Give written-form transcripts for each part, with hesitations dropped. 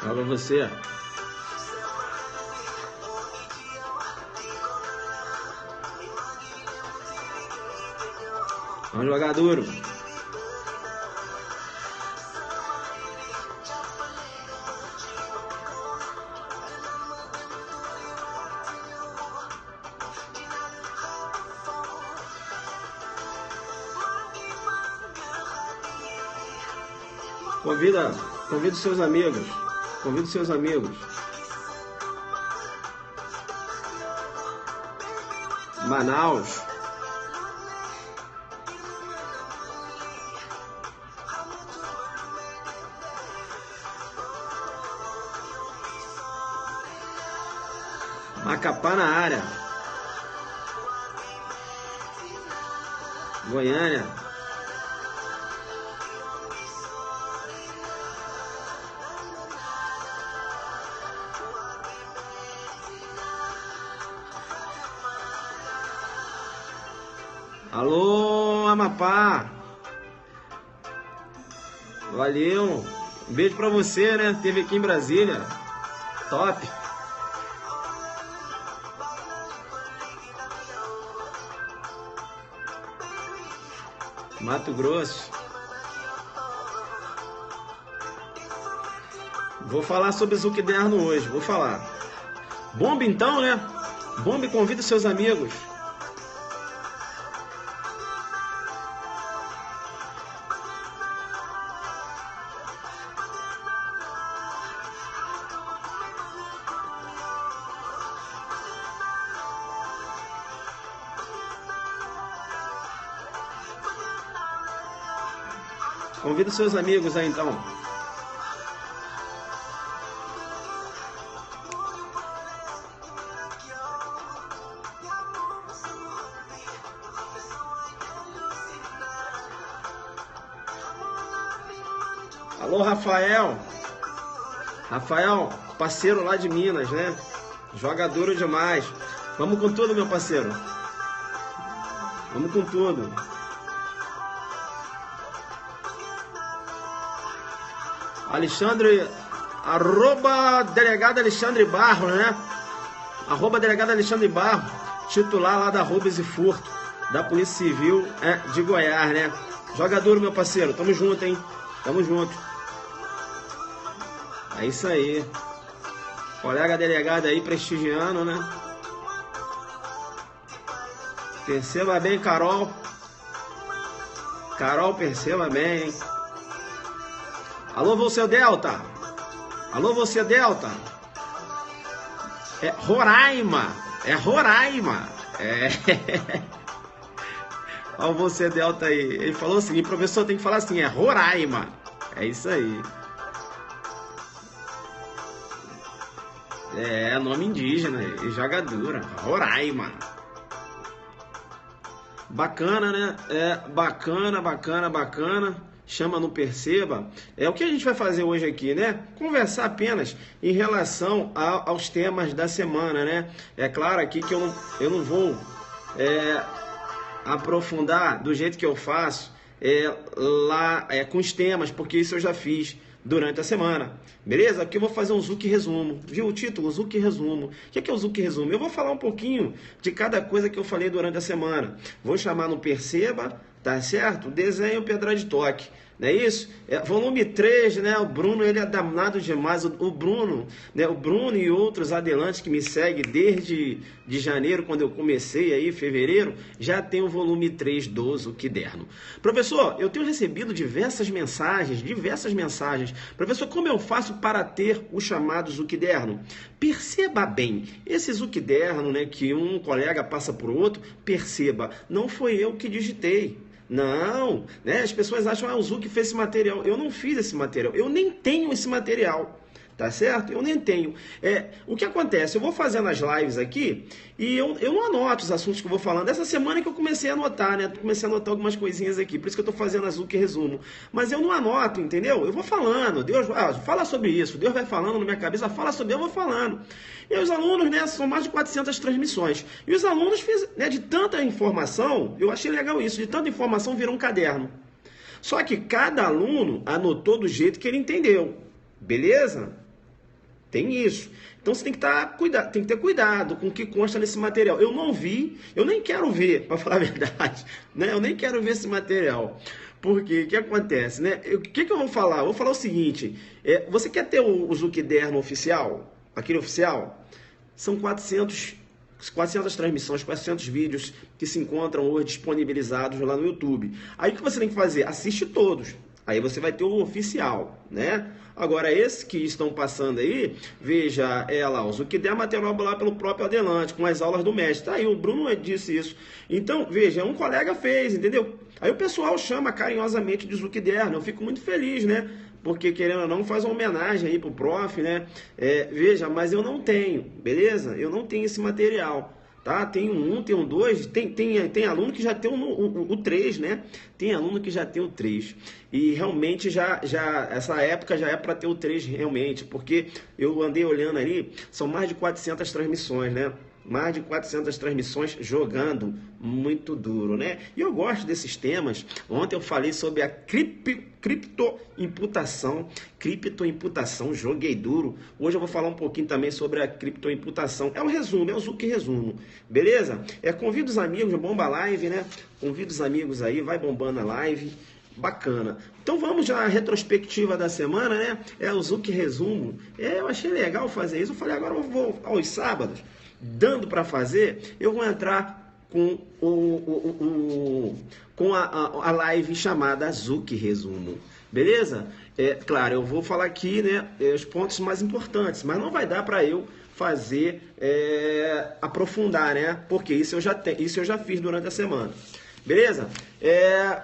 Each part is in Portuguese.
Fala você. Vamos jogar duro. Convida seus amigos. Convida seus amigos. Manaus. Macapá na área. Goiânia. Alô, Amapá. Valeu. Um beijo pra você, né? Teve aqui em Brasília. Top. Mato Grosso. Vou falar sobre Zuckerberg hoje. Vou falar. Bomba então, né? Bomba e convida seus amigos. Convida seus amigos aí então. Alô, Rafael. Rafael, parceiro lá de Minas, né? Joga duro demais. Vamos com tudo, meu parceiro. Vamos com tudo. Alexandre, arroba delegado Alexandre Barro, né? Arroba delegado Alexandre Barro, titular lá da Roubos e Furto, da Polícia Civil de Goiás, né? Joga duro, meu parceiro, tamo junto, hein? Tamo junto. É isso aí. Colega delegado aí prestigiando, né? Perceba bem, Carol. Carol, perceba bem, hein? Alô, você Delta. Alô, você Delta. É Roraima. É Roraima. É. Olha você Delta aí. Ele falou assim, professor, tem que falar assim, é Roraima. É isso aí. É, nome indígena e jogadura. Roraima. Bacana, né? É, bacana. Chama, não perceba. É o que a gente vai fazer hoje aqui, né? Conversar apenas em relação aos temas da semana, né? É claro aqui que eu não vou aprofundar do jeito que eu faço lá com os temas, porque isso eu já fiz durante a semana, beleza? Aqui eu vou fazer um Zuc resumo, viu o título? Zuc resumo. O que é o Zuc resumo? Eu vou falar um pouquinho de cada coisa que eu falei durante a semana. Vou chamar no Perceba, tá certo? Desenho Pedra de Toque, não é isso? Volume 3, né? O Bruno, ele é danado demais. O Bruno, né? O Bruno e outros adelantes que me seguem desde de janeiro, quando eu comecei aí, fevereiro, já tem o volume 3 do Zuckerberg. Professor, eu tenho recebido diversas mensagens. Professor, como eu faço para ter o chamado Zuckerberg? Perceba bem, esse Zuckerberg, né, que um colega passa por outro, perceba, não foi eu que digitei. Não, né? As pessoas acham, o Zuc fez esse material. Eu não fiz esse material, eu nem tenho esse material, tá certo? Eu nem tenho. O que acontece? Eu vou fazendo as lives aqui e eu não anoto os assuntos que eu vou falando. Essa semana que eu comecei a anotar, né? Comecei a anotar algumas coisinhas aqui, por isso que eu tô fazendo a Zuc resumo. Mas eu não anoto, entendeu? Eu vou falando, Deus fala sobre isso, Deus vai falando na minha cabeça, fala sobre, eu vou falando. E os alunos, né, são mais de 400 transmissões. E os alunos, né, de tanta informação, eu achei legal isso, de tanta informação virou um caderno. Só que cada aluno anotou do jeito que ele entendeu, beleza? Tem isso. Então você tem que tem que ter cuidado com o que consta nesse material. Eu não vi, eu nem quero ver, para falar a verdade, né? Eu nem quero ver esse material. Porque o que acontece, né? O que eu vou falar? Eu vou falar o seguinte: você quer ter o Zuckerderno oficial, aquele oficial? São 400 transmissões, 400 vídeos que se encontram hoje disponibilizados lá no YouTube. Aí o que você tem que fazer? Assiste todos. Aí você vai ter o oficial, né? Agora, esses que estão passando aí, veja, lá, o Zuckerderno material lá pelo próprio Adelante, com as aulas do mestre. Tá aí, o Bruno disse isso. Então, veja, um colega fez, entendeu? Aí o pessoal chama carinhosamente de Zuckerderno. Eu fico muito feliz, né? Porque, querendo ou não, faz uma homenagem aí pro prof, né? Veja, mas eu não tenho, beleza? Eu não tenho esse material. Tá? Tem um, tem um 2, tem aluno que já tem o 3, né? Tem aluno que já tem o 3. E realmente essa época já é para ter o 3 realmente, porque eu andei olhando ali, são mais de 400 transmissões, né? Mais de 400 transmissões jogando muito duro, né? E eu gosto desses temas. Ontem eu falei sobre a criptoimputação. Criptoimputação, joguei duro. Hoje eu vou falar um pouquinho também sobre a criptoimputação. É o resumo, é o Zuc resumo. Beleza? Convido os amigos, bomba a live, né? Convido os amigos aí, vai bombando a live. Bacana. Então vamos já à retrospectiva da semana, né? O Zuc resumo. Eu achei legal fazer isso. Eu falei, agora eu vou aos sábados, dando para fazer, eu vou entrar com a live chamada Zuc Resumo, beleza? Claro, eu vou falar aqui, né, os pontos mais importantes, mas não vai dar para eu fazer, aprofundar, né? Porque isso eu já fiz durante a semana. Beleza?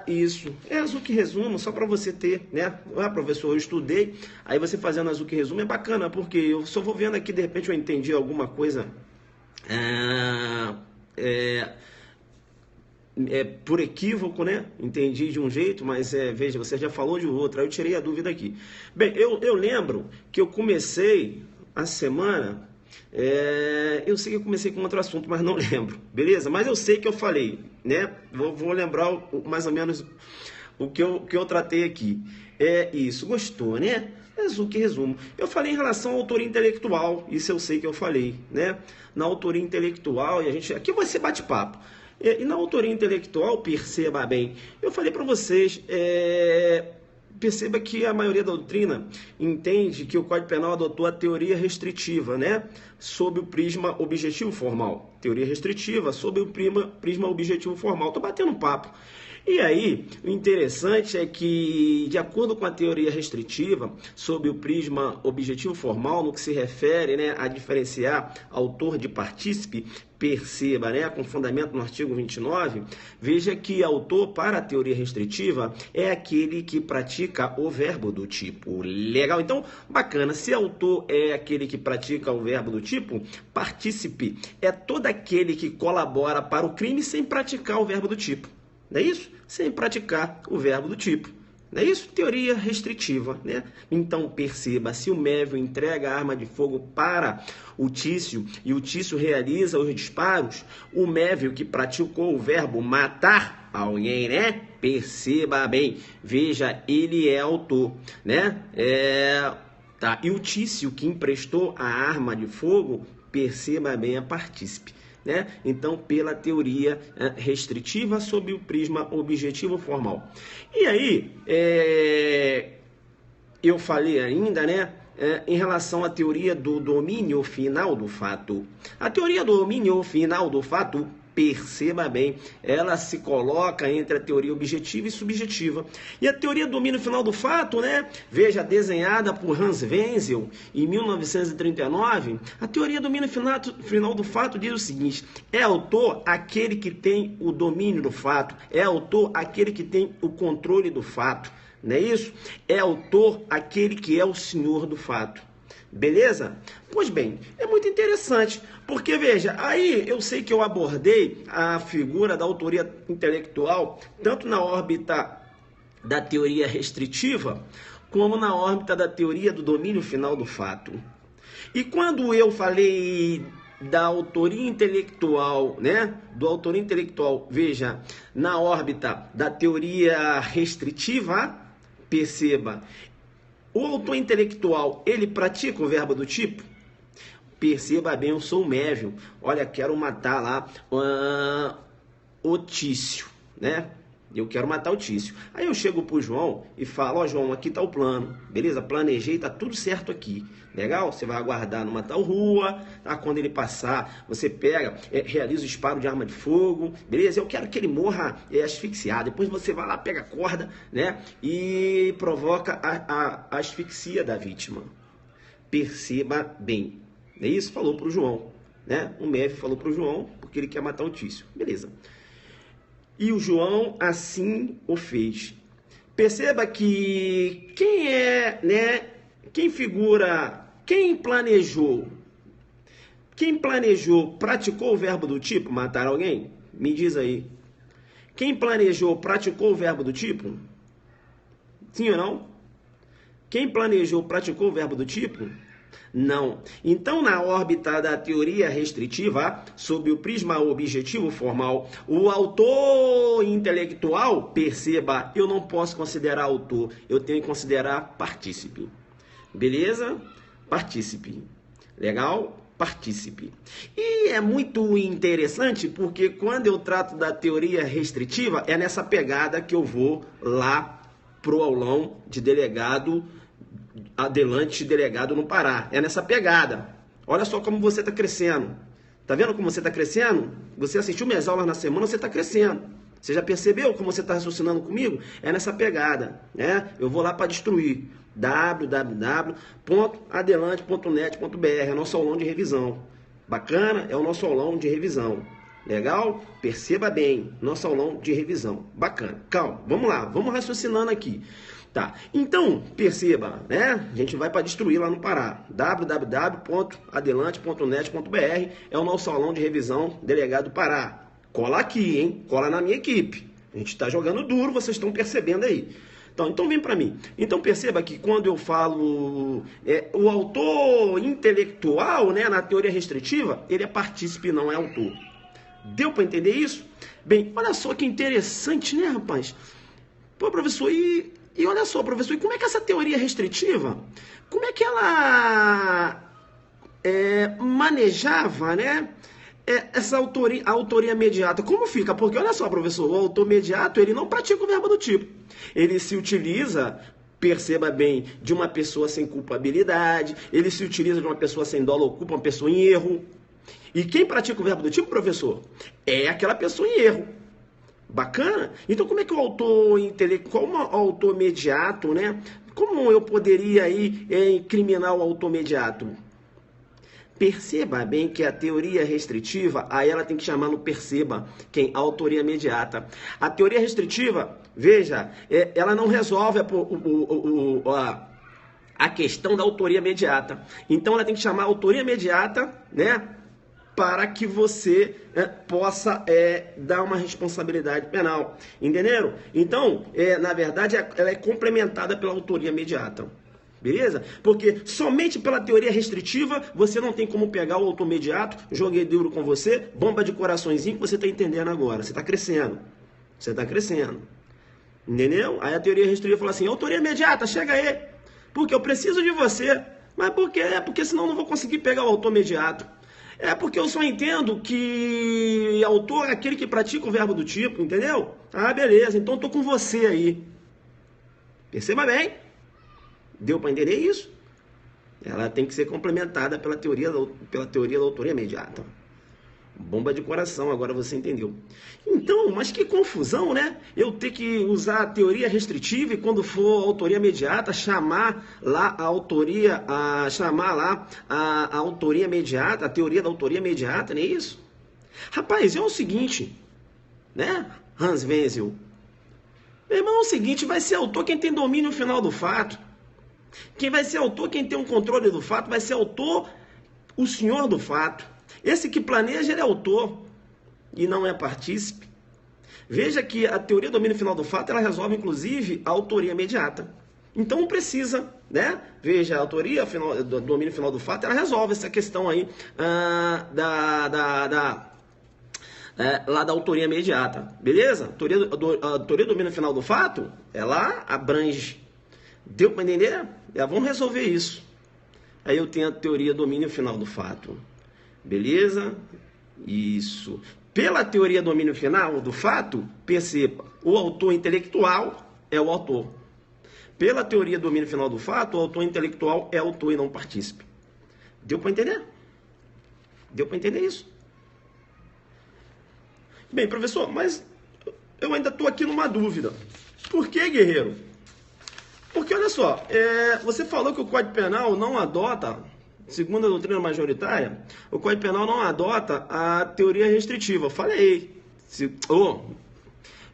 Isso. Zuc Resumo, só para você ter, né? Professor, eu estudei, aí você fazendo a Zuc Resumo é bacana, porque eu só vou vendo aqui, de repente eu entendi alguma coisa por equívoco, né? Entendi de um jeito, mas veja, você já falou de outro, aí eu tirei a dúvida aqui. Bem, eu lembro que eu comecei a semana, eu sei que eu comecei com outro assunto, mas não lembro, beleza? Mas eu sei que eu falei, né? Vou lembrar mais ou menos o que eu tratei aqui. Isso, gostou, né? Zuc resumo. Eu falei em relação à autoria intelectual, isso eu sei que eu falei, né? Na autoria intelectual, e aqui vai ser bate-papo. E na autoria intelectual, perceba bem, eu falei para vocês, perceba que a maioria da doutrina entende que o Código Penal adotou a teoria restritiva, né? Sob o prisma objetivo formal. Teoria restritiva sob o prisma objetivo formal. Estou batendo um papo. E aí, o interessante é que, de acordo com a teoria restritiva, sob o prisma objetivo formal, no que se refere, né, a diferenciar autor de partícipe, perceba, né, com fundamento no artigo 29, veja que autor, para a teoria restritiva, é aquele que pratica o verbo do tipo. Legal? Então, bacana. Se autor é aquele que pratica o verbo do tipo, partícipe é todo aquele que colabora para o crime sem praticar o verbo do tipo. Não é isso? Sem praticar o verbo do tipo. Não é isso? Teoria restritiva, né? Então, perceba, se o Mévio entrega a arma de fogo para o Tício e o Tício realiza os disparos, o Mévio que praticou o verbo matar alguém, né? Perceba bem, veja, ele é autor, né? Tá. E o Tício que emprestou a arma de fogo, perceba bem, é partícipe. Né? Então, pela teoria restritiva sob o prisma objetivo formal. E aí, eu falei ainda, né, em relação à teoria do domínio final do fato. A teoria do domínio final do fato, perceba bem, ela se coloca entre a teoria objetiva e subjetiva. E a teoria do domínio final do fato, né? Veja, desenhada por Hans Wenzel em 1939, a teoria do domínio final do fato diz o seguinte: é autor aquele que tem o domínio do fato, é autor aquele que tem o controle do fato, não é isso? É autor aquele que é o senhor do fato. Beleza? Pois bem, é muito interessante, porque veja, aí eu sei que eu abordei a figura da autoria intelectual, tanto na órbita da teoria restritiva, como na órbita da teoria do domínio final do fato. E quando eu falei da autoria intelectual, né? Do autoria intelectual, veja, na órbita da teoria restritiva, perceba, O autor intelectual, ele pratica o verbo do tipo? Perceba bem, eu sou o Mévio. Olha, quero matar lá o Tício, né? Eu quero matar o Tício. Aí eu chego pro João e falo, ó, João, aqui tá o plano, beleza? Planejei, tá tudo certo aqui. Legal? Você vai aguardar numa tal rua, tá? Quando ele passar, você pega, realiza o disparo de arma de fogo, beleza? Eu quero que ele morra asfixiado. Depois você vai lá, pega a corda, né? E provoca a asfixia da vítima. Perceba bem. É isso? Falou pro João, né? O Mévio falou pro João porque ele quer matar o Tício. Beleza. E o João assim o fez. Perceba que quem é, né? Quem figura, quem planejou, praticou o verbo do tipo matar alguém? Me diz aí. Quem planejou, praticou o verbo do tipo? Sim ou não? Quem planejou, praticou o verbo do tipo? Não. Então, na órbita da teoria restritiva, sob o prisma objetivo formal, o autor intelectual, perceba, eu não posso considerar autor, eu tenho que considerar partícipe. Beleza? Partícipe. Legal? Partícipe. E é muito interessante porque quando eu trato da teoria restritiva, é nessa pegada que eu vou lá pro aulão de delegado adelante delegado no Pará. É nessa pegada. Olha só como você está crescendo. Tá vendo como você está crescendo? Você assistiu minhas aulas na semana, você está crescendo. Você já percebeu como você está raciocinando comigo? É nessa pegada, né? Eu vou lá para destruir. www.adelante.net.br é nosso aulão de revisão. Bacana? É o nosso aulão de revisão. Legal? Perceba bem, nosso aulão de revisão. Bacana. Calma, vamos lá, vamos raciocinando aqui. Tá, então, perceba, né? A gente vai para destruir lá no Pará. www.adelante.net.br é o nosso aulão de revisão delegado do Pará. Cola aqui, hein? Cola na minha equipe. A gente está jogando duro, vocês estão percebendo aí. Então vem para mim. Então perceba que quando eu falo o autor intelectual, né, na teoria restritiva, ele é partícipe, não é autor. Deu para entender isso? Bem, olha só que interessante, né, rapaz? Pô, professor, e olha só, professor, e como é que essa teoria restritiva, como é que ela manejava, né, essa autoria imediata? Como fica? Porque olha só, professor, o autor imediato, ele não pratica o verbo do tipo. Ele se utiliza, perceba bem, de uma pessoa sem culpabilidade, ele se utiliza de uma pessoa sem dolo ou culpa, uma pessoa em erro. E quem pratica o verbo do tipo, professor? É aquela pessoa em erro. Bacana? Então, como é que o autor intelectual, como o autor imediato, né? Como eu poderia aí incriminar o autor imediato? Perceba bem que a teoria restritiva, aí ela tem que chamar no perceba, quem? A autoria imediata. A teoria restritiva, veja, ela não resolve a questão da autoria imediata. Então, ela tem que chamar a autoria imediata, né? Para que você possa dar uma responsabilidade penal. Entenderam? Então, na verdade, ela é complementada pela autoria imediata. Beleza? Porque somente pela teoria restritiva, você não tem como pegar o autor imediato, joguei duro com você, bomba de coraçõezinho que você está entendendo agora. Você está crescendo. Você está crescendo. Entendeu? Aí a teoria restritiva fala assim, autoria imediata, chega aí. Porque eu preciso de você. Mas por quê? Porque senão eu não vou conseguir pegar o autor imediato. É porque eu só entendo que autor é aquele que pratica o verbo do tipo, entendeu? Ah, beleza, então eu tô com você aí. Perceba bem. Deu para entender isso? Ela tem que ser complementada pela teoria da autoria imediata. Bomba de coração, agora você entendeu. Então, mas que confusão, né? Eu ter que usar a teoria restritiva e quando for a autoria imediata, chamar lá a autoria, a autoria imediata, a teoria da autoria imediata, não é isso? Rapaz, é o seguinte, né? Hans Wenzel. Meu irmão, é o seguinte, vai ser autor quem tem domínio final do fato. Quem vai ser autor, quem tem um controle do fato, vai ser autor o senhor do fato. Esse que planeja, ele é autor e não é partícipe. Veja que a teoria do domínio final do fato, ela resolve, inclusive, a autoria imediata. Então, não precisa, né? Veja, a autoria do domínio final do fato, ela resolve essa questão aí lá da autoria imediata. Beleza? A teoria do domínio final do fato, ela abrange Deu para entender? Vamos resolver isso. Aí eu tenho a teoria domínio final do fato. Beleza? Isso. Pela teoria domínio final do fato, perceba, o autor intelectual é o autor. Pela teoria domínio final do fato, o autor intelectual é autor e não partícipe. Deu para entender? Deu para entender isso? Bem, professor, mas eu ainda estou aqui numa dúvida. Por que, guerreiro? Porque, olha só, você falou que o Código Penal não adota, segundo a doutrina majoritária, o Código Penal não adota a teoria restritiva. Falei.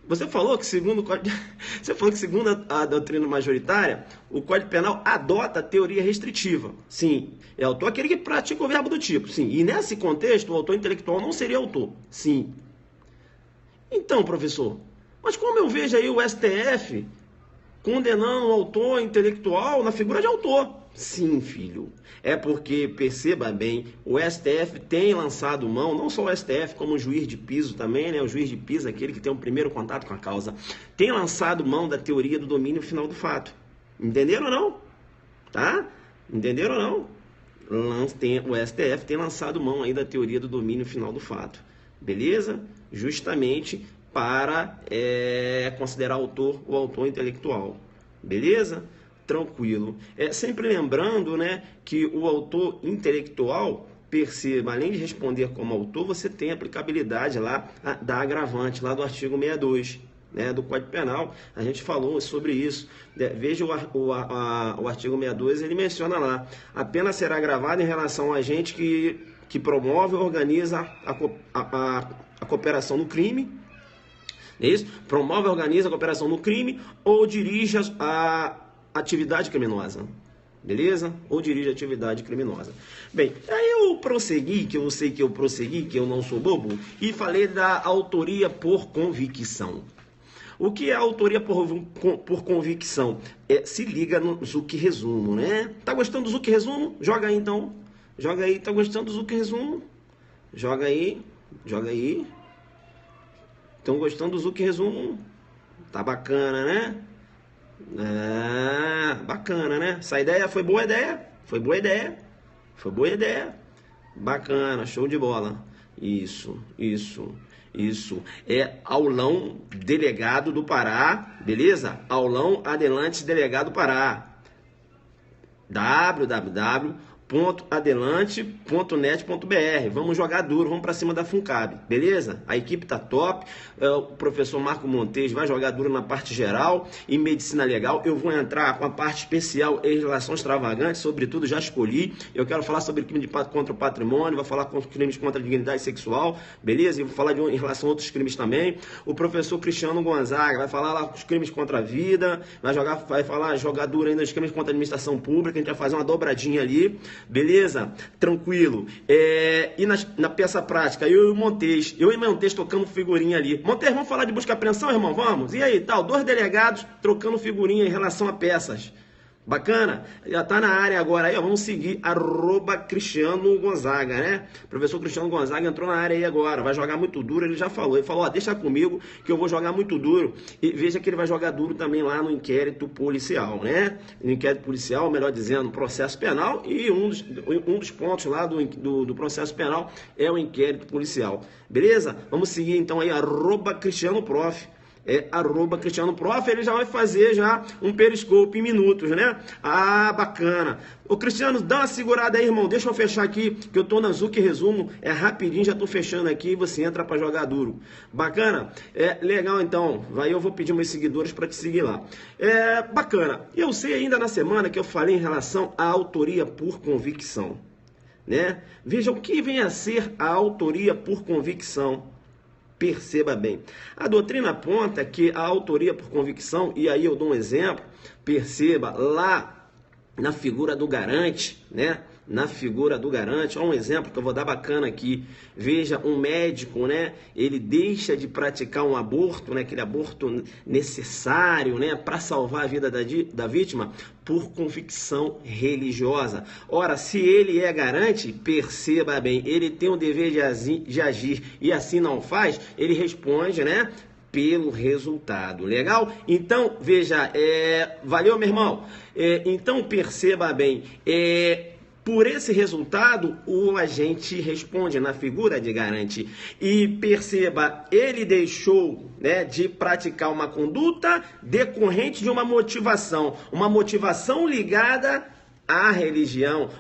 Você falou que segundo a doutrina majoritária, o Código Penal adota a teoria restritiva. Sim. É autor aquele que pratica o verbo do tipo. Sim. E nesse contexto, o autor intelectual não seria autor. Sim. Então, professor, mas como eu vejo aí o STF condenando o autor intelectual na figura de autor? Sim, filho. É porque, perceba bem, o STF tem lançado mão, não só o STF, como o juiz de piso também, né? O juiz de piso, aquele que tem o primeiro contato com a causa, tem lançado mão da teoria do domínio final do fato. Entenderam ou não? Tá? Entenderam ou não? O STF tem lançado mão aí da teoria do domínio final do fato. Beleza? Justamente para considerar o autor intelectual. Beleza? Tranquilo. Sempre lembrando, né, que o autor intelectual, perceba, além de responder como autor, você tem aplicabilidade lá da agravante, lá do artigo 62, né, do Código Penal. A gente falou sobre isso. Veja o artigo 62, ele menciona lá: a pena será agravada em relação a agente que promove ou organiza a cooperação no crime, é isso? Promove ou organiza a cooperação no crime ou dirige a atividade criminosa. Beleza? Ou dirige a atividade criminosa. Bem, aí eu prossegui, que eu não sou bobo, e falei da autoria por convicção. O que é autoria por convicção? Se liga no Zuc Resumo, né? Tá gostando do Zuc Resumo? Joga aí então. Joga aí, tá gostando do Zuc Resumo? Joga aí. Estão gostando do Zuc Resumo? Tá bacana, né? Bacana, né? Essa ideia foi boa ideia? Foi boa ideia. Bacana, show de bola. Isso. É aulão delegado do Pará, beleza? Aulão Adelantes delegado do Pará. www.adelante.net.br. Vamos jogar duro, vamos para cima da FUNCAB, beleza? A equipe tá top. O professor Marco Montes vai jogar duro na parte geral e medicina legal. Eu vou entrar com a parte especial em relações extravagantes, sobretudo já escolhi. Eu quero falar sobre crime contra o patrimônio, vou falar contra crimes contra a dignidade sexual, beleza? E vou falar em relação a outros crimes também. O professor Cristiano Gonzaga vai falar lá os crimes contra a vida, vai jogar duro ainda os crimes contra a administração pública. A gente vai fazer uma dobradinha ali. Beleza? Tranquilo. E na peça prática, eu e o Montes tocando figurinha ali. Montes, vamos falar de busca e apreensão, irmão? Vamos? E aí, tal? 2 delegados trocando figurinha em relação a peças. Bacana? Já tá na área agora aí, ó. Vamos seguir @Cristiano Gonzaga, né? Professor Cristiano Gonzaga entrou na área aí agora, vai jogar muito duro, ele já falou. Ele falou, ó, deixa comigo que eu vou jogar muito duro. E veja que ele vai jogar duro também lá no inquérito policial, né? No inquérito policial, melhor dizendo, processo penal. E um dos pontos lá do processo penal é o inquérito policial. Beleza? Vamos seguir então aí, @CristianoProf. @CristianoProf, ele já vai fazer já um periscope em minutos, né? Bacana. Ô Cristiano, dá uma segurada aí, irmão, deixa eu fechar aqui, que eu tô na Zuc Resumo, rapidinho, já tô fechando aqui e você entra pra jogar duro. Bacana? Legal então, vai, eu vou pedir meus seguidores pra te seguir lá. Bacana. Eu sei ainda na semana que eu falei em relação à autoria por convicção, né? Veja o que vem a ser a autoria por convicção. Perceba bem, a doutrina aponta que a autoria por convicção, e aí eu dou um exemplo, perceba, lá na figura do garante, né? Na figura do garante, olha um exemplo que eu vou dar bacana aqui. Veja, um médico, né? Ele deixa de praticar um aborto, né? Aquele aborto necessário, né? Para salvar a vida da vítima, por convicção religiosa. Ora, se ele é garante, perceba bem, ele tem o dever de agir e assim não faz, ele responde, né? pelo resultado. Legal? Então, veja, valeu, meu irmão. Então, perceba bem, por esse resultado, o agente responde na figura de garante. E perceba, ele deixou, né, de praticar uma conduta decorrente de uma motivação ligada à religião,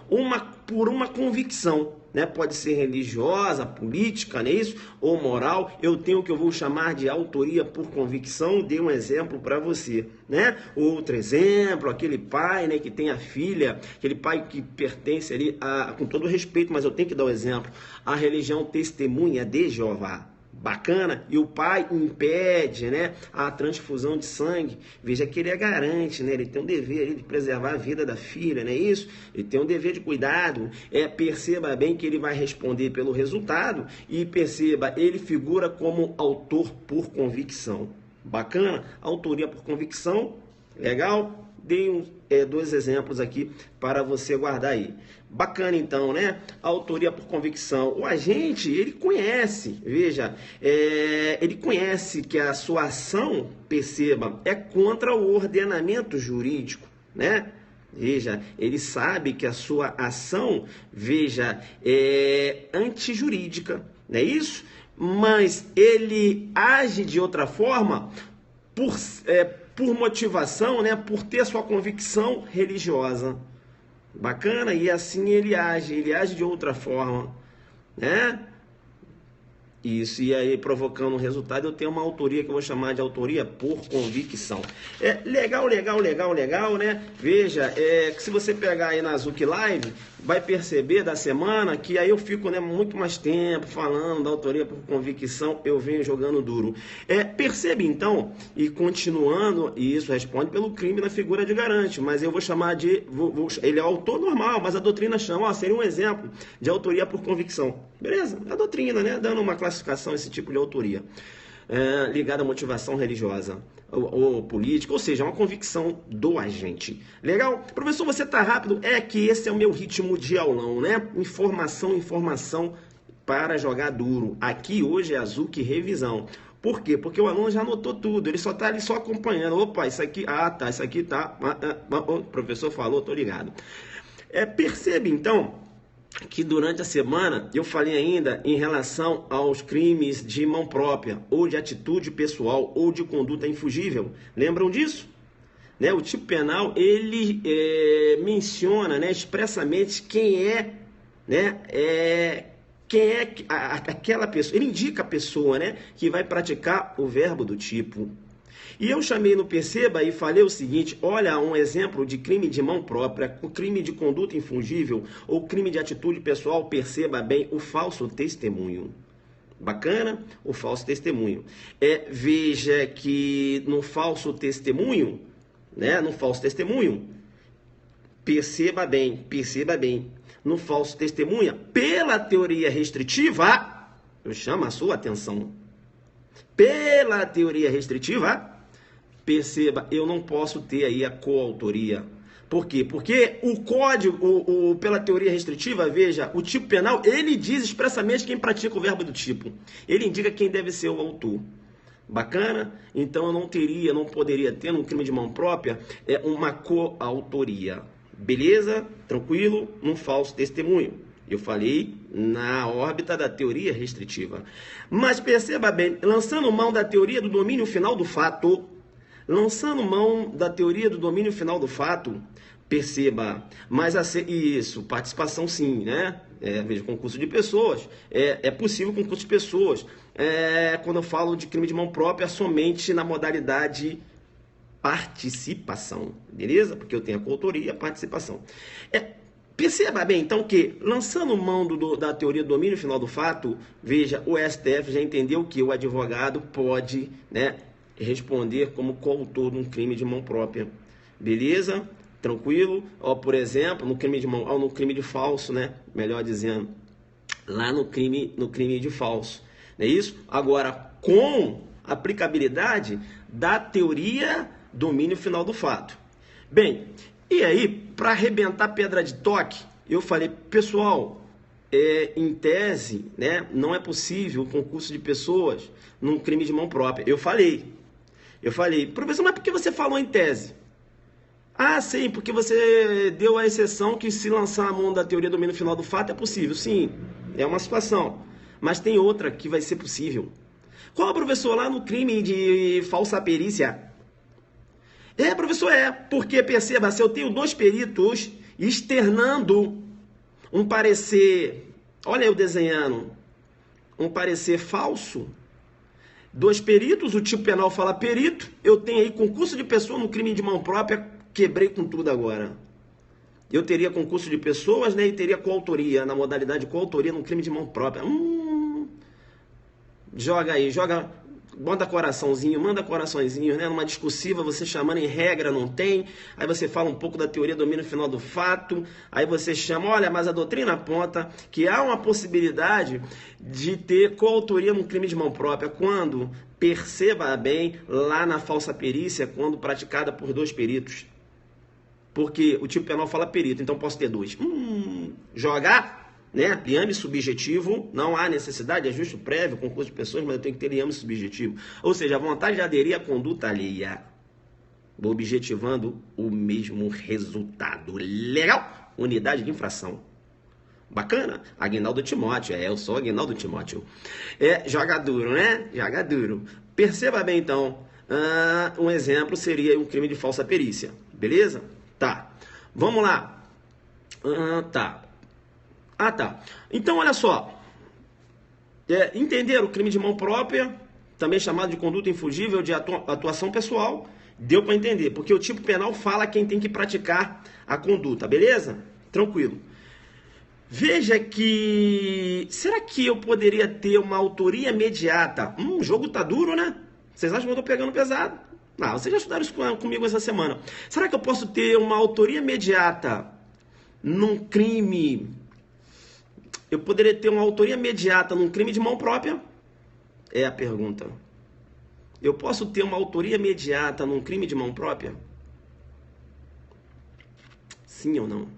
por uma convicção. Né? Pode ser religiosa, política, não é isso? Ou moral. Eu tenho o que eu vou chamar de autoria por convicção. Dei um exemplo para você, né? Outro exemplo, aquele pai, né, que tem a filha, aquele pai que pertence ali, com todo respeito, mas eu tenho que dar o exemplo, a religião Testemunha de Jeová. Bacana, e o pai impede, né, a transfusão de sangue. Veja que ele é garante, né, ele tem um dever de preservar a vida da filha, não é isso? Ele tem um dever de cuidado. Perceba bem que ele vai responder pelo resultado e perceba, ele figura como autor por convicção. Bacana, autoria por convicção, legal? Dei dois exemplos aqui para você guardar aí. Bacana então, né? Autoria por convicção. O agente, ele conhece, veja, ele conhece que a sua ação, perceba, é contra o ordenamento jurídico, né? Veja, ele sabe que a sua ação, veja, é antijurídica, não é isso? Mas ele age de outra forma por motivação, né? Por ter sua convicção religiosa. Bacana? E assim ele age de outra forma, né? Isso, e aí provocando um resultado, eu tenho uma autoria que eu vou chamar de autoria por convicção. Legal, né? Veja, que se você pegar aí na Zuc Live, vai perceber da semana que aí eu fico, né, muito mais tempo falando da autoria por convicção, eu venho jogando duro. Percebe então, e continuando, e isso responde pelo crime na figura de garante, mas eu vou chamar de, ele é autor normal, mas a doutrina chama, seria um exemplo de autoria por convicção. Beleza? A doutrina, né, dando uma classificação esse tipo de autoria. Ligada à motivação religiosa ou política, ou seja, uma convicção do agente. Legal? Professor, você tá rápido? É que esse é o meu ritmo de aulão, né? Informação para jogar duro. Aqui hoje é a Zuc Revisão. Por quê? Porque o aluno já anotou tudo, ele só tá ali só acompanhando. Opa, isso aqui, isso aqui tá. O professor falou, tô ligado. Percebe então que durante a semana eu falei ainda em relação aos crimes de mão própria, ou de atitude pessoal, ou de conduta infugível. Lembram disso? Né? O tipo penal, ele menciona, né, expressamente quem é, né, aquela pessoa. Ele indica a pessoa, né, que vai praticar o verbo do tipo. E eu chamei no Perceba e falei o seguinte, olha, um exemplo de crime de mão própria, o crime de conduta infungível ou crime de atitude pessoal, perceba bem, o falso testemunho. Bacana? O falso testemunho. Veja que no falso testemunho, né, perceba bem, no falso testemunha, pela teoria restritiva, eu chamo a sua atenção, pela teoria restritiva, perceba, eu não posso ter aí a coautoria. Por quê? Porque o código, pela teoria restritiva, veja, o tipo penal, ele diz expressamente quem pratica o verbo do tipo. Ele indica quem deve ser o autor. Bacana? Então eu não poderia ter, num crime de mão própria, uma coautoria. Beleza? Tranquilo? Num falso testemunho. Eu falei na órbita da teoria restritiva. Mas perceba bem, lançando mão da teoria do domínio final do fato, perceba, mas isso, participação sim, né? Veja, concurso de pessoas, é possível concurso de pessoas. Quando eu falo de crime de mão própria, somente na modalidade participação, beleza? Porque eu tenho a coautoria e a participação. Perceba bem, então, que, lançando mão da teoria do domínio final do fato, veja, o STF já entendeu que o advogado pode, né, responder como coautor de um crime de mão própria. Beleza? Tranquilo? Por exemplo, no crime de falso, né? Melhor dizendo, lá no crime de falso. Não é isso? Agora, com aplicabilidade da teoria domínio final do fato. Bem, e aí, para arrebentar pedra de toque, eu falei, pessoal, em tese, né, não é possível o concurso de pessoas num crime de mão própria. Eu falei, professor, mas por que você falou em tese? Ah, sim, porque você deu a exceção que se lançar a mão da teoria do domínio final do fato é possível. Sim, é uma situação. Mas tem outra que vai ser possível. Qual, professor? Lá no crime de falsa perícia. Professor, porque perceba, se eu tenho dois peritos externando um parecer, olha eu desenhando, um parecer falso, dois peritos, o tipo penal fala perito, eu tenho aí concurso de pessoa no crime de mão própria, quebrei com tudo agora. Eu teria concurso de pessoas, né, e teria coautoria, na modalidade coautoria no crime de mão própria. Joga aí, manda coraçãozinho, né? Numa discursiva, você chamando em regra, não tem. Aí você fala um pouco da teoria do domínio final do fato. Aí você chama, olha, mas a doutrina aponta que há uma possibilidade de ter coautoria no crime de mão própria quando, perceba bem, lá na falsa perícia, quando praticada por dois peritos. Porque o tipo penal fala perito, então posso ter dois. Jogar, né? Liame subjetivo, não há necessidade, é justo prévio, concurso de pessoas, mas eu tenho que ter liame subjetivo. Ou seja, a vontade de aderir à conduta alheia, objetivando o mesmo resultado. Legal? Unidade de infração. Bacana? Aguinaldo Timóteo, eu sou Aguinaldo Timóteo. Joga duro, né? Joga duro. Perceba bem, então, um exemplo seria um crime de falsa perícia, beleza? Tá, vamos lá. Tá. Então, olha só. Entender o crime de mão própria, também chamado de conduta infugível de atuação pessoal, deu para entender, porque o tipo penal fala quem tem que praticar a conduta, beleza? Tranquilo. Veja que... será que eu poderia ter uma autoria imediata? O jogo tá duro, né? Vocês acham que eu tô pegando pesado? Vocês já estudaram isso comigo essa semana. Será que eu posso ter uma autoria imediata num crime... eu poderia ter uma autoria imediata num crime de mão própria? É a pergunta. Eu posso ter uma autoria imediata num crime de mão própria? Sim ou não?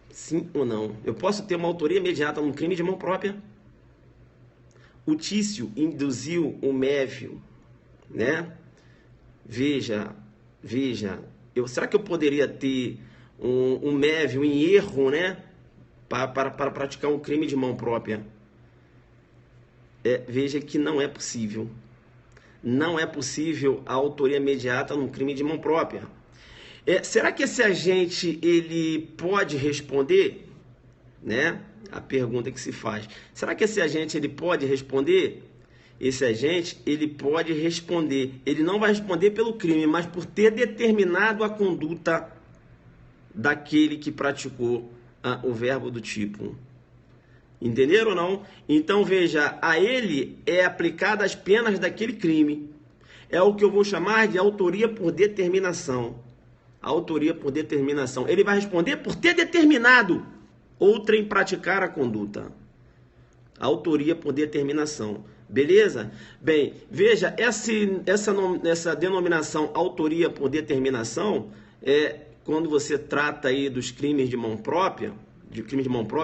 Sim ou não? Eu posso ter uma autoria imediata num crime de mão própria? O Tício induziu o Mévio, né? Veja, será que eu poderia ter um Mévio em erro, né? Para praticar um crime de mão própria? Veja que não é possível. Não é possível a autoria imediata num crime de mão própria. Será que esse agente ele pode responder, né? A pergunta que se faz. Será que esse agente ele pode responder? Esse agente ele pode responder. Ele não vai responder pelo crime, mas por ter determinado a conduta daquele que praticou o verbo do tipo. Entenderam ou não? Então veja, a ele é aplicada as penas daquele crime. É o que eu vou chamar de autoria por determinação. Autoria por determinação. Ele vai responder por ter determinado outrem praticar a conduta. Autoria por determinação. Beleza? Bem, veja, essa denominação autoria por determinação quando você trata aí dos crimes de mão própria,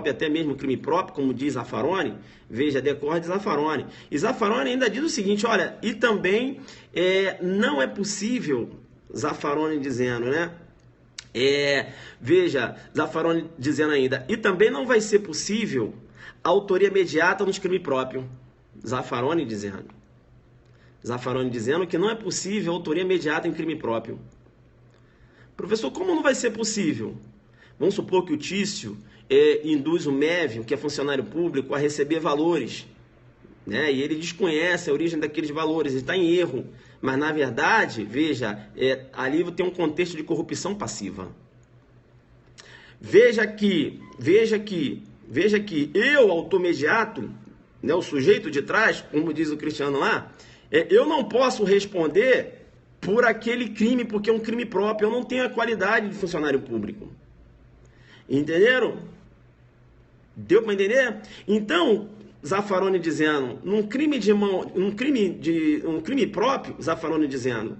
até mesmo crime próprio, como diz Zaffaroni, veja, decorre de Zaffaroni. E Zaffaroni ainda diz o seguinte, olha, e também não é possível, Zaffaroni dizendo, né? Veja, Zaffaroni dizendo ainda, e também não vai ser possível a autoria imediata nos crimes próprios. Zaffaroni dizendo que não é possível a autoria imediata em crime próprio. Professor, como não vai ser possível? Vamos supor que o Tício induz o Mévio, que é funcionário público, a receber valores, né? E ele desconhece a origem daqueles valores, ele está em erro. Mas, na verdade, veja, ali tem um contexto de corrupção passiva. Veja que eu, autor imediato, né, o sujeito de trás, como diz o Cristiano lá, eu não posso responder por aquele crime, porque é um crime próprio, eu não tenho a qualidade de funcionário público. Entenderam? Deu para entender? Então, Zaffaroni dizendo, um crime próprio, Zaffaroni dizendo,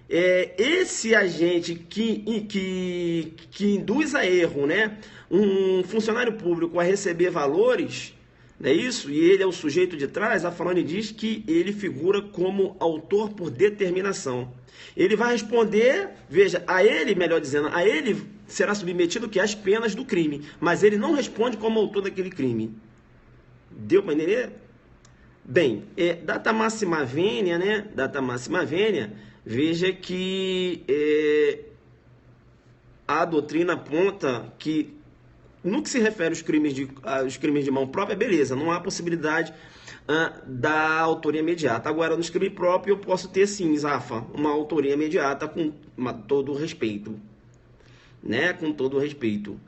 esse agente que induz a erro, né, um funcionário público a receber valores, não é isso? E ele é o sujeito de trás, Zaffaroni diz que ele figura como autor por determinação. Ele vai responder, veja, a ele, melhor dizendo, a ele será submetido que as penas do crime, mas ele não responde como autor daquele crime. Deu para entender? Bem, data máxima vênia, né? Data máxima vênia, veja que a doutrina aponta que no que se refere aos crimes de mão própria, beleza, não há possibilidade da autoria imediata. Agora, no crime próprio, eu posso ter sim, Zafa, uma autoria imediata com todo o respeito. Né? Com todo o respeito.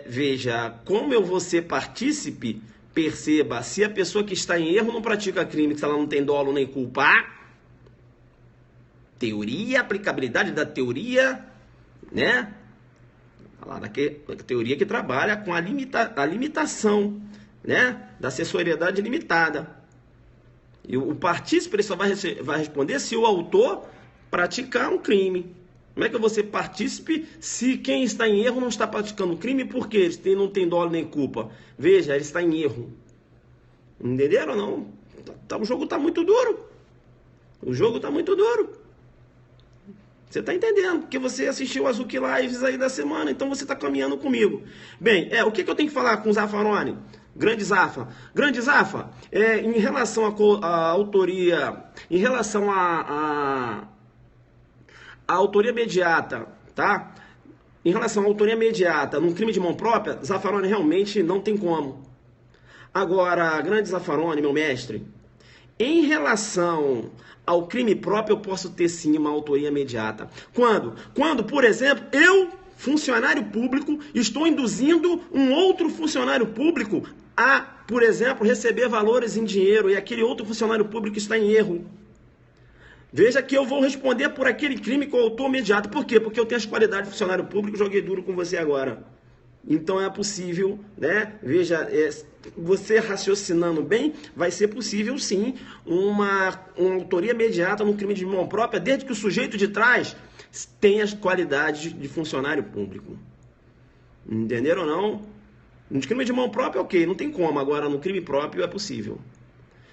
Veja, como eu vou ser partícipe, perceba, se a pessoa que está em erro não pratica crime, que ela não tem dolo nem culpa, teoria, aplicabilidade da teoria, né? Falar da teoria que trabalha com a limitação, né, da acessoriedade limitada. E o partícipe ele só vai responder se o autor praticar um crime. Como é que eu vou ser partícipe se quem está em erro não está praticando crime? Porque ele não tem dolo nem culpa. Veja, ele está em erro. Entenderam ou não? O jogo está muito duro. O jogo está muito duro. Você está entendendo, porque você assistiu as Zuki Lives aí da semana, então você está caminhando comigo. Bem, o que eu tenho que falar com o Zaffaroni? Grande Zafa. Grande Zafa, em relação à autoria, em relação à autoria imediata, tá? Em relação à autoria imediata num crime de mão própria, Zaffaroni realmente não tem como. Agora, grande Zaffaroni, meu mestre, em relação ao crime próprio, eu posso ter sim uma autoria imediata. Quando? Quando, por exemplo, eu, funcionário público, estou induzindo um outro funcionário público a, por exemplo, receber valores em dinheiro e aquele outro funcionário público está em erro. Veja que eu vou responder por aquele crime com o autor imediato. Por quê? Porque eu tenho as qualidades de funcionário público, joguei duro com você agora. Então é possível, né? Veja, você raciocinando bem, vai ser possível sim uma autoria imediata no crime de mão própria, desde que o sujeito de trás tenha as qualidades de funcionário público. Entenderam ou não? No crime de mão própria, ok, não tem como. Agora no crime próprio é possível.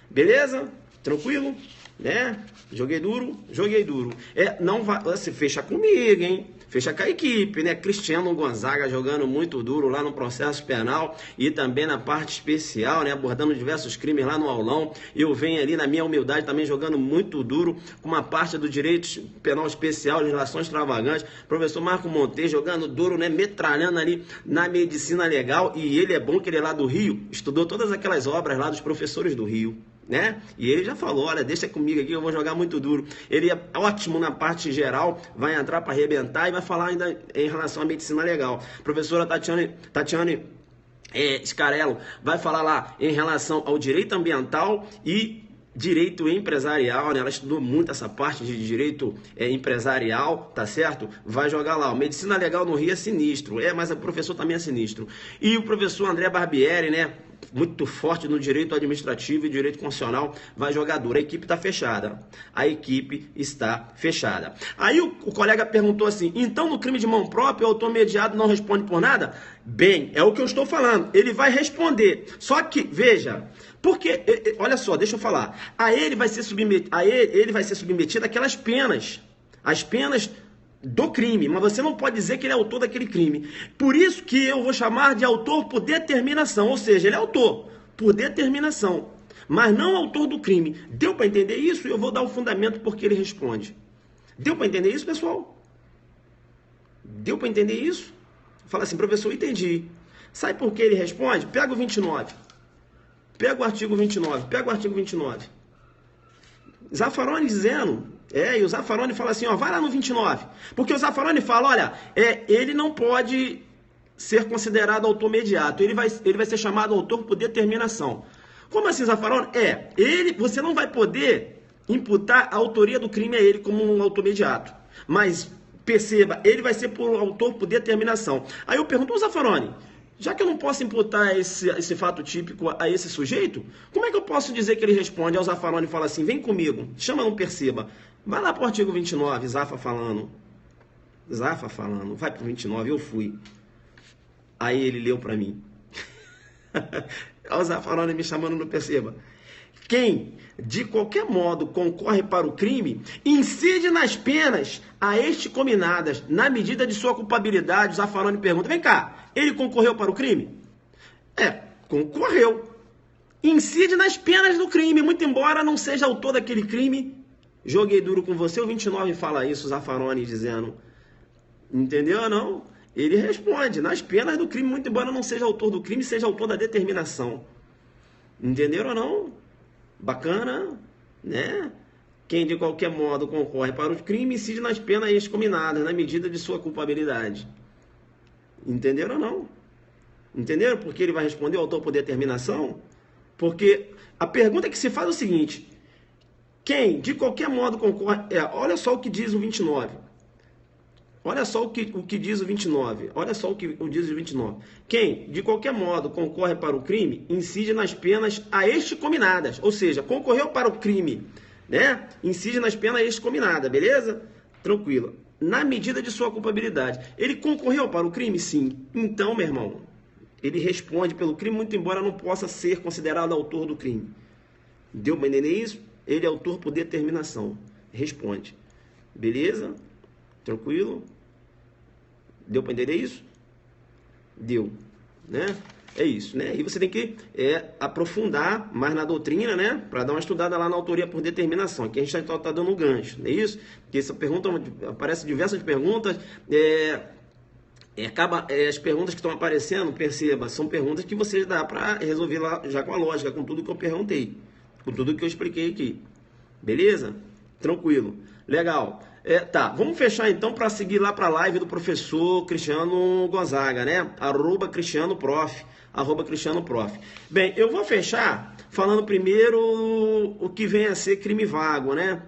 Beleza? Tranquilo? Né? Joguei duro, joguei duro. Não vai, você fecha comigo, hein? Fecha com a equipe, né? Cristiano Gonzaga jogando muito duro lá no processo penal e também na parte especial, né? Abordando diversos crimes lá no aulão. Eu venho ali na minha humildade também jogando muito duro com uma parte do direito penal especial de relações extravagantes. Professor Marco Monteiro jogando duro, né? Metralhando ali na medicina legal. E ele é bom que ele é lá do Rio, estudou todas aquelas obras lá dos professores do Rio. Né? E ele já falou, olha, deixa comigo aqui, eu vou jogar muito duro. Ele é ótimo na parte geral, vai entrar para arrebentar e vai falar ainda em relação à medicina legal. Professora Tatiane Scarello vai falar lá em relação ao direito ambiental e direito empresarial, né? Ela estudou muito essa parte de direito empresarial, tá certo? Vai jogar lá. O medicina legal no Rio é sinistro, mas o professor também é sinistro. E o professor André Barbieri, né? Muito forte no direito administrativo e direito constitucional, vai jogar duro. A equipe está fechada. A equipe está fechada. Aí o colega perguntou assim, então no crime de mão própria o autor mediado não responde por nada? Bem, é o que eu estou falando. Ele vai responder. Só que, veja, porque, olha só, deixa eu falar. A ele vai ser submetido àquelas penas. As penas do crime, mas você não pode dizer que ele é autor daquele crime. Por isso que eu vou chamar de autor por determinação, ou seja, ele é autor por determinação, mas não autor do crime. Deu para entender isso? Eu vou dar o fundamento porque ele responde. Deu para entender isso, pessoal? Deu para entender isso? Fala assim, professor, entendi. Sabe por que ele responde? Pega o 29. Pega o artigo 29. Pega o artigo 29. Zaffaroni dizendo... e o Zaffaroni fala assim, ó, vai lá no 29. Porque o Zaffaroni fala, olha, ele não pode ser considerado autor imediato. Ele vai ser chamado autor por determinação. Como assim, Zaffaroni? Você não vai poder imputar a autoria do crime a ele como um autor imediato. Mas, perceba, ele vai ser autor por determinação. Aí eu pergunto, Zaffaroni, já que eu não posso imputar esse fato típico a esse sujeito, como é que eu posso dizer que ele responde? Aí o Zaffaroni fala assim, vem comigo, chama, não perceba. Vai lá pro artigo 29, Zafa falando, vai pro 29, eu fui. Aí ele leu para mim. Olha o Zaffaroni me chamando, não perceba. Quem, de qualquer modo, concorre para o crime, incide nas penas a este cominadas, na medida de sua culpabilidade. O Zaffaroni pergunta, vem cá, ele concorreu para o crime? Concorreu. Incide nas penas do crime, muito embora não seja autor daquele crime. Joguei duro com você, o 29 fala isso, o Zaffaroni dizendo. Entendeu ou não? Ele responde, nas penas do crime, muito embora não seja autor do crime, seja autor da determinação. Entenderam ou não? Bacana, né? Quem de qualquer modo concorre para o crime, incide nas penas excominadas, na medida de sua culpabilidade. Entenderam ou não? Entenderam por que ele vai responder o autor por determinação? Porque a pergunta que se faz é o seguinte, quem de qualquer modo concorre... olha só o que diz o 29. Olha só o que diz o 29. Olha só o que diz o 29. Quem, de qualquer modo, concorre para o crime, incide nas penas a este cominadas. Ou seja, concorreu para o crime, né? Incide nas penas a este cominadas, beleza? Tranquilo. Na medida de sua culpabilidade. Ele concorreu para o crime? Sim. Então, meu irmão, ele responde pelo crime, muito embora não possa ser considerado autor do crime. Deu para entender isso? Ele é autor por determinação. Responde. Beleza? Tranquilo? Deu para entender isso? Deu, né? É isso, né? E você tem que aprofundar mais na doutrina, né? Para dar uma estudada lá na autoria por determinação. Aqui a gente está dando um gancho, não é isso? Porque essa pergunta, aparecem diversas perguntas, as perguntas que estão aparecendo, perceba, são perguntas que você dá para resolver lá já com a lógica, com tudo que eu perguntei, com tudo que eu expliquei aqui. Beleza? Tranquilo. Legal. Tá, vamos fechar então para seguir lá para a live do professor Cristiano Gonzaga, né? @CristianoProf. Bem, eu vou fechar falando primeiro o que vem a ser crime vago, né?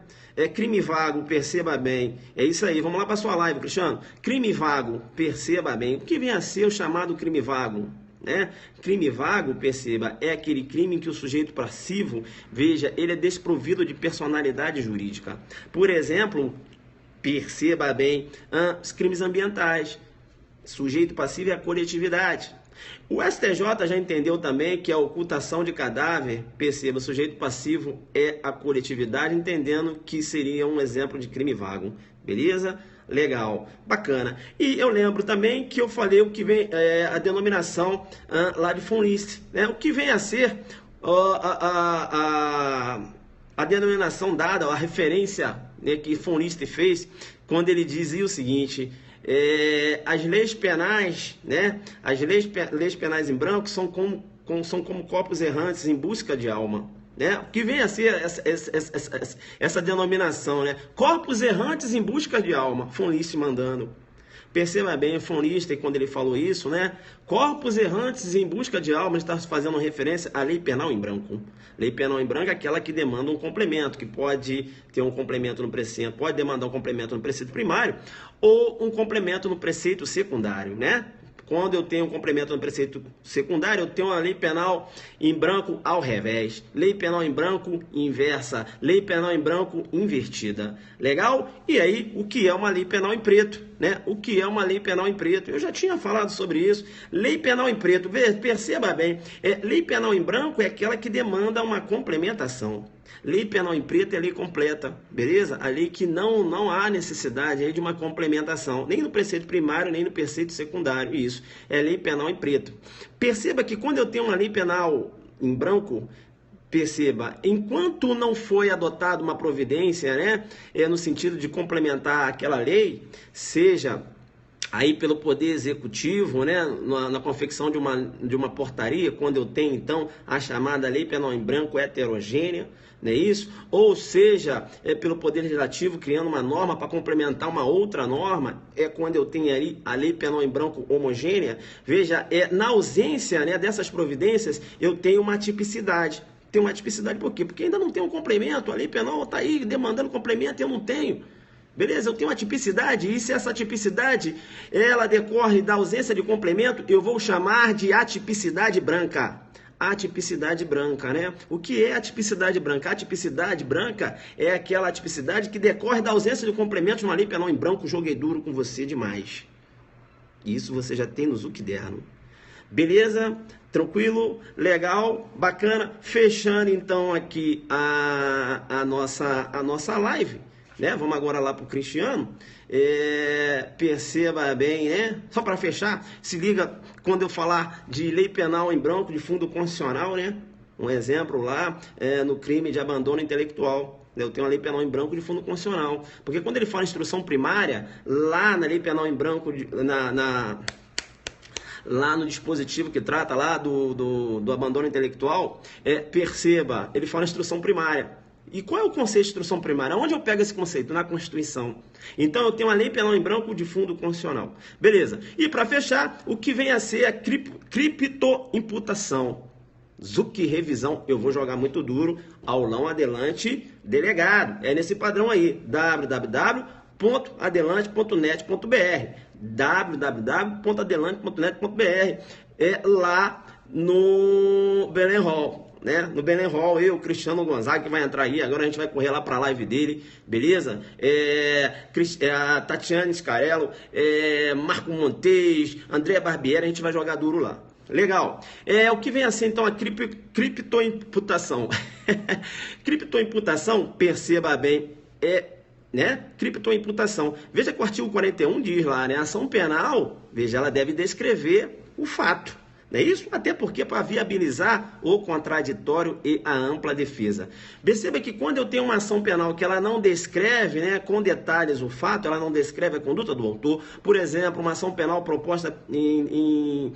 Crime vago, perceba bem. É isso aí, vamos lá para sua live, Cristiano. Crime vago, perceba bem. O que vem a ser o chamado crime vago? Né? Crime vago, perceba, é aquele crime em que o sujeito passivo, veja, ele é desprovido de personalidade jurídica. Por exemplo, perceba bem, os crimes ambientais, sujeito passivo é a coletividade. O STJ já entendeu também que a ocultação de cadáver, perceba, sujeito passivo é a coletividade, entendendo que seria um exemplo de crime vago. Beleza? Legal, bacana. E eu lembro também que eu falei o que vem a denominação lá de von List, né? O que vem a ser a denominação dada, a referência, né, que von List fez quando ele dizia o seguinte: as leis penais, né? As leis penais em branco são como corpos errantes em busca de alma. Né? O que vem a ser essa denominação, né? Corpos errantes em busca de alma, von List mandando. Perceba bem, von List, quando ele falou isso, né? Corpos errantes em busca de alma, está fazendo referência à lei penal em branco. Lei penal em branco é aquela que demanda um complemento, que pode ter um complemento no preceito, pode demandar um complemento no preceito primário ou um complemento no preceito secundário, né? Quando eu tenho um complemento no preceito secundário, eu tenho uma lei penal em branco ao revés. Lei penal em branco inversa. Lei penal em branco invertida. Legal? E aí, o que é uma lei penal em preto? Né? O que é uma lei penal em preto? Eu já tinha falado sobre isso. Lei penal em preto, perceba bem. Lei penal em branco é aquela que demanda uma complementação. Lei penal em preto é a lei completa, beleza? A lei que não há necessidade aí de uma complementação, nem no preceito primário, nem no preceito secundário, isso. É lei penal em preto. Perceba que quando eu tenho uma lei penal em branco, perceba, enquanto não foi adotada uma providência, né, no sentido de complementar aquela lei, seja aí pelo Poder Executivo, né, na confecção de uma portaria, quando eu tenho, então, a chamada Lei Penal em Branco heterogênea, não é isso? Ou seja, pelo Poder Legislativo criando uma norma para complementar uma outra norma, quando eu tenho ali a Lei Penal em Branco homogênea. Veja, na ausência, né, dessas providências, eu tenho uma tipicidade. Tem uma tipicidade por quê? Porque ainda não tem um complemento, a Lei Penal está aí demandando complemento e eu não tenho. Beleza? Eu tenho uma tipicidade, e se essa tipicidade ela decorre da ausência de complemento, eu vou chamar de atipicidade branca. a tipicidade branca, né? O que é a tipicidade branca? A tipicidade branca é aquela tipicidade que decorre da ausência de complementos numa lei penal em branco. Joguei duro com você demais. Isso você já tem no Zucderno. Beleza? Tranquilo? Legal? Bacana? Fechando então aqui a nossa live, né? Vamos agora lá para o Cristiano. Perceba bem, né? Só para fechar, se liga quando eu falar de lei penal em branco de fundo constitucional, né? Um exemplo lá no crime de abandono intelectual. Eu tenho uma lei penal em branco de fundo constitucional. Porque quando ele fala instrução primária, lá na lei penal em branco, lá no dispositivo que trata lá do abandono intelectual, perceba, ele fala instrução primária. E qual é o conceito de instrução primária? Onde eu pego esse conceito? Na Constituição. Então eu tenho uma lei penal em branco de fundo constitucional. Beleza. E para fechar, o que vem a ser a criptoimputação. Zuc revisão, eu vou jogar muito duro, aulão adelante, delegado. É nesse padrão aí, www.adelante.net.br www.adelante.net.br lá no Belém Hall. Né? No Belém Hall, eu, Cristiano Gonzaga, que vai entrar aí, agora a gente vai correr lá para a live dele, beleza? A Tatiane Scarello, Marco Montes, André Barbieri, a gente vai jogar duro lá. Legal. O que vem a ser então a criptoimputação? Criptoimputação, perceba bem, né? Criptoimputação. Veja que o artigo 41 diz lá, né? A ação penal, veja, ela deve descrever o fato. Não é isso? Até porque para viabilizar o contraditório e a ampla defesa. Perceba que quando eu tenho uma ação penal que ela não descreve, né, com detalhes o fato, ela não descreve a conduta do autor, por exemplo, uma ação penal proposta em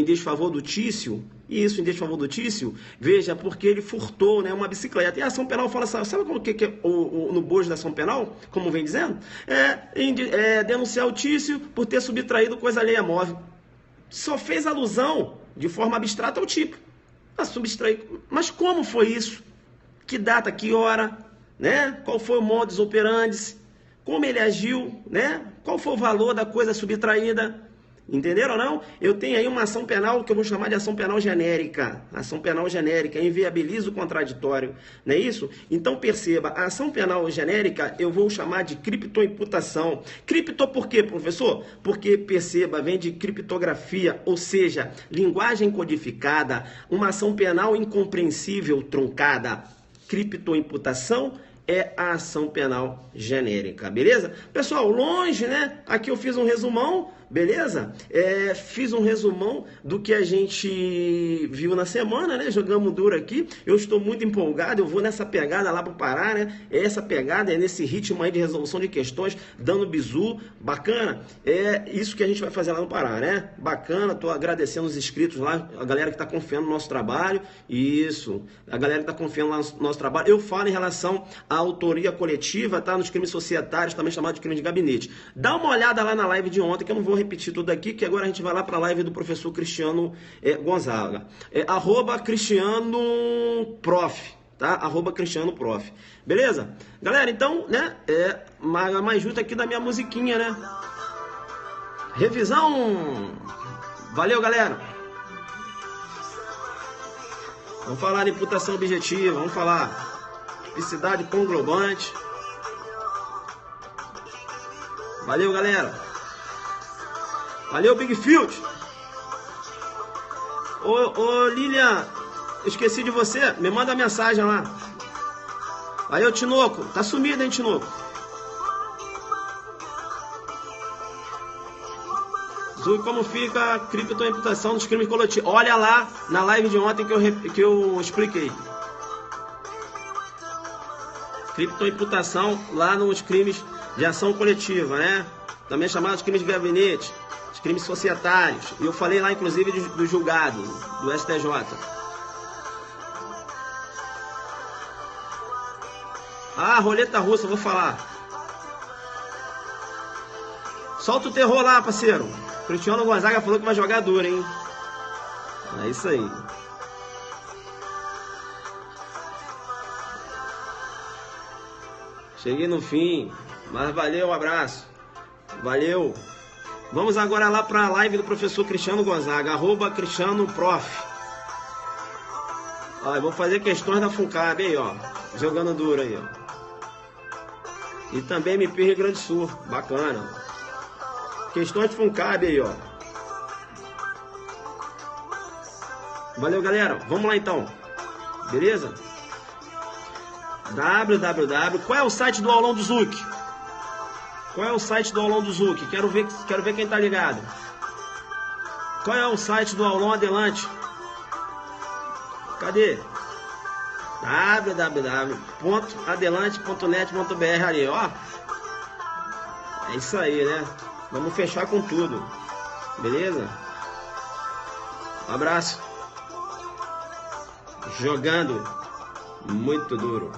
desfavor do Tício, isso em desfavor do Tício, veja, porque ele furtou, né, uma bicicleta. E a ação penal fala, sabe como que é no bojo da ação penal? Como vem dizendo? Denunciar o Tício por ter subtraído coisa alheia móvel. Só fez alusão de forma abstrata ao tipo. Mas como foi isso? Que data, que hora? Né? Qual foi o modus operandi? Como ele agiu? Né? Qual foi o valor da coisa subtraída? Entenderam ou não? Eu tenho aí uma ação penal que eu vou chamar de ação penal genérica. Ação penal genérica, inviabiliza o contraditório. Não é isso? Então perceba, a ação penal genérica eu vou chamar de criptoimputação. Cripto por quê, professor? Porque, perceba, vem de criptografia, ou seja, linguagem codificada, uma ação penal incompreensível, truncada. Criptoimputação é a ação penal genérica, beleza? Pessoal, longe, né? Aqui eu fiz um resumão, beleza? Fiz um resumão do que a gente viu na semana, né? Jogamos duro aqui. Eu estou muito empolgado, eu vou nessa pegada lá pro Pará, né? Essa pegada é nesse ritmo aí de resolução de questões, dando bizu, bacana. É isso que a gente vai fazer lá no Pará, né? Bacana, tô agradecendo os inscritos lá, a galera que tá confiando no nosso trabalho. Isso, a galera que tá confiando lá no nosso trabalho. Eu falo em relação à autoria coletiva, tá? Nos crimes societários, também chamado de crime de gabinete. Dá uma olhada lá na live de ontem, que eu não vou repetir tudo aqui, que agora a gente vai lá para a live do professor Cristiano Gonzaga. @CristianoProf, tá? @CristianoProf. Beleza? Galera, então, né? Mais junto aqui da minha musiquinha, né? Revisão! Valeu, galera! Vamos falar de imputação objetiva, vamos falar tipicidade conglobante. Valeu, galera! Valeu, Big Field! Ô Lilian, esqueci de você, me manda mensagem lá. Valeu, Tinoco, tá sumido, hein, Tinoco? Zui, como fica a criptoimputação dos crimes coletivos? Olha lá na live de ontem que eu expliquei. Criptoimputação lá nos crimes de ação coletiva, né? Também chamados de crimes de gabinete, os crimes societários. E eu falei lá, inclusive, do julgado, do STJ. Ah, roleta russa, vou falar. Solta o terror lá, parceiro. Cristiano Gonzaga falou que vai jogar duro, hein? É isso aí. Cheguei no fim, mas valeu, um abraço. Valeu. Vamos agora lá para a live do professor Cristiano Gonzaga, @CristianoProf. Ó, eu vou fazer questões da Funcab aí, ó. Jogando duro aí, ó. E também MP Rio Grande do Sul. Bacana. Questões de Funcab aí, ó. Valeu, galera. Vamos lá então. Beleza? www. Qual é o site do aulão do Zuc? Qual é o site do aulão do Zuc? Quero ver quem tá ligado. Qual é o site do aulão Adelante? Cadê? www.adelante.net.br ali, ó. É isso aí, né? Vamos fechar com tudo. Beleza? Um abraço. Jogando muito duro.